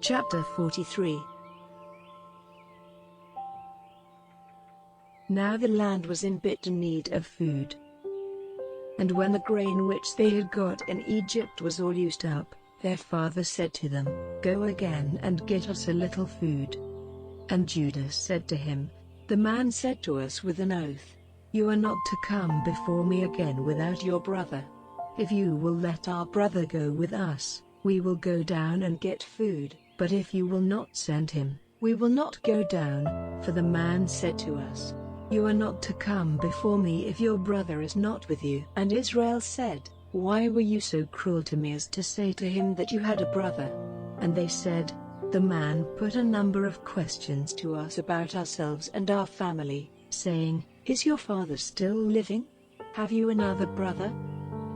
Chapter 43. Now the land was in bitter need of food. And when the grain which they had got in Egypt was all used up, their father said to them, "Go again and get us a little food." And Judah said to him, "The man said to us with an oath, 'You are not to come before me again without your brother. If you will let our brother go with us, we will go down and get food, but if you will not send him, we will not go down.' For the man said to us, 'You are not to come before me if your brother is not with you.' And Israel said, 'Why were you so cruel to me as to say to him that you had a brother?' And they said, 'The man put a number of questions to us about ourselves and our family, saying, "Is your father still living? Have you another brother?"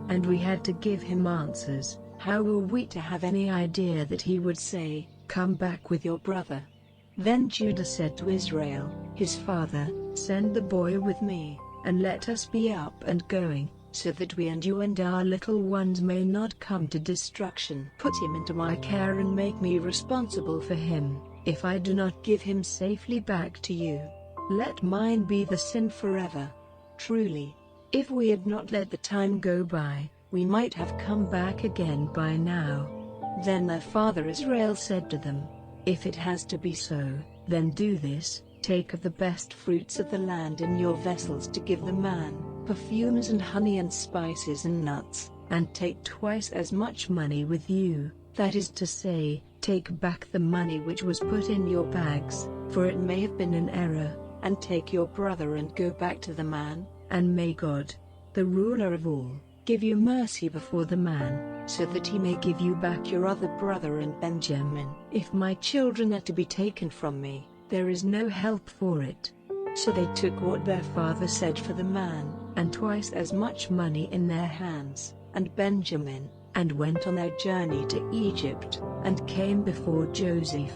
And we had to give him answers. How were we to have any idea that he would say, 'Come back with your brother'?" Then Judah said to Israel, his father, "Send the boy with me, and let us be up and going, so that we and you and our little ones may not come to destruction. Put him into my care and make me responsible for him, if I do not give him safely back to you. Let mine be the sin forever. Truly, if we had not let the time go by, we might have come back again by now." Then their father Israel said to them, "If it has to be so, then do this: take of the best fruits of the land in your vessels to give the man, perfumes and honey and spices and nuts, and take twice as much money with you, that is to say, take back the money which was put in your bags, for it may have been an error, and take your brother and go back to the man, and may God, the ruler of all, give you mercy before the man, so that he may give you back your other brother and Benjamin. If my children are to be taken from me, there is no help for it." So they took what their father said for the man, and twice as much money in their hands, and Benjamin, and went on their journey to Egypt, and came before Joseph.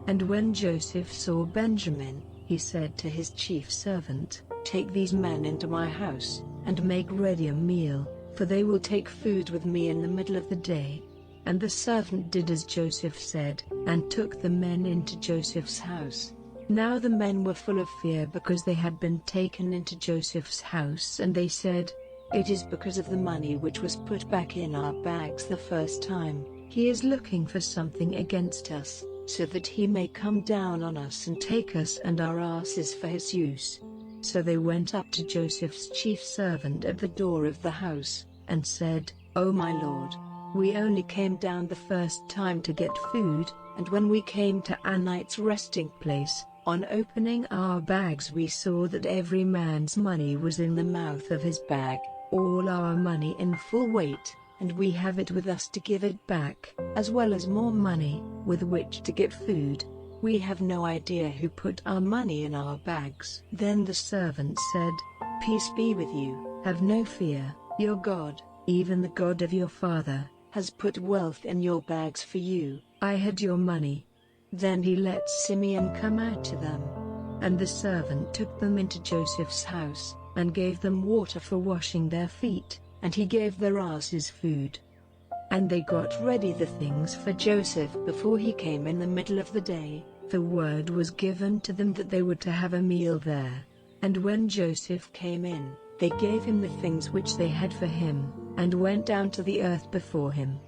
And when Joseph saw Benjamin, he said to his chief servant, "Take these men into my house, and make ready a meal, for they will take food with me in the middle of the day." And the servant did as Joseph said, and took the men into Joseph's house. Now the men were full of fear because they had been taken into Joseph's house, and they said, "It is because of the money which was put back in our bags the first time. He is looking for something against us, so that he may come down on us and take us and our asses for his use." So they went up to Joseph's chief servant at the door of the house, and said, "O my lord, we only came down the first time to get food, and when we came to our night's resting place, on opening our bags we saw that every man's money was in the mouth of his bag, all our money in full weight, and we have it with us to give it back, as well as more money, with which to get food. We have no idea who put our money in our bags." Then the servant said, "Peace be with you, have no fear, your God, even the God of your father, has put wealth in your bags for you. I had your money." Then he let Simeon come out to them. And the servant took them into Joseph's house, and gave them water for washing their feet, and he gave their asses food. And they got ready the things for Joseph before he came in the middle of the day. The word was given to them that they were to have a meal there. And when Joseph came in, they gave him the things which they had for him, and went down to the earth before him.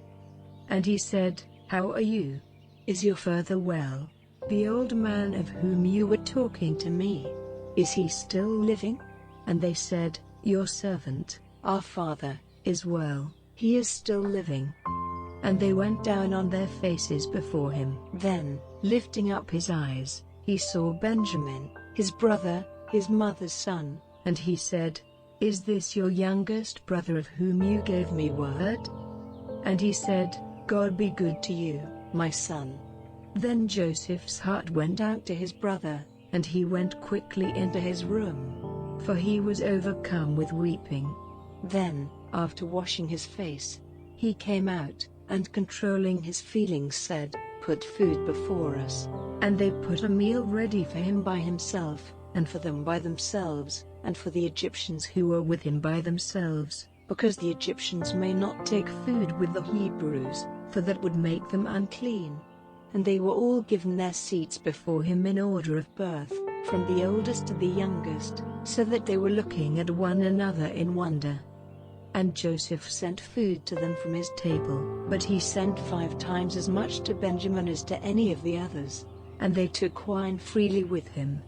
And he said, "How are you? Is your father well? The old man of whom you were talking to me, is he still living?" And they said, "Your servant, our father, is well, he is still living." And they went down on their faces before him. Then, lifting up his eyes, he saw Benjamin, his brother, his mother's son, and he said, "Is this your youngest brother of whom you gave me word?" And he said, "God be good to you, my son." Then Joseph's heart went out to his brother, and he went quickly into his room, for he was overcome with weeping. Then, after washing his face, he came out, and controlling his feelings said, "Put food before us." And they put a meal ready for him by himself, and for them by themselves, and for the Egyptians who were with him by themselves, because the Egyptians may not take food with the Hebrews, for that would make them unclean. and they were all given their seats before him in order of birth, from the oldest to the youngest, so that they were looking at one another in wonder. And Joseph sent food to them from his table, but he sent 5 times as much to Benjamin as to any of the others. And they took wine freely with him.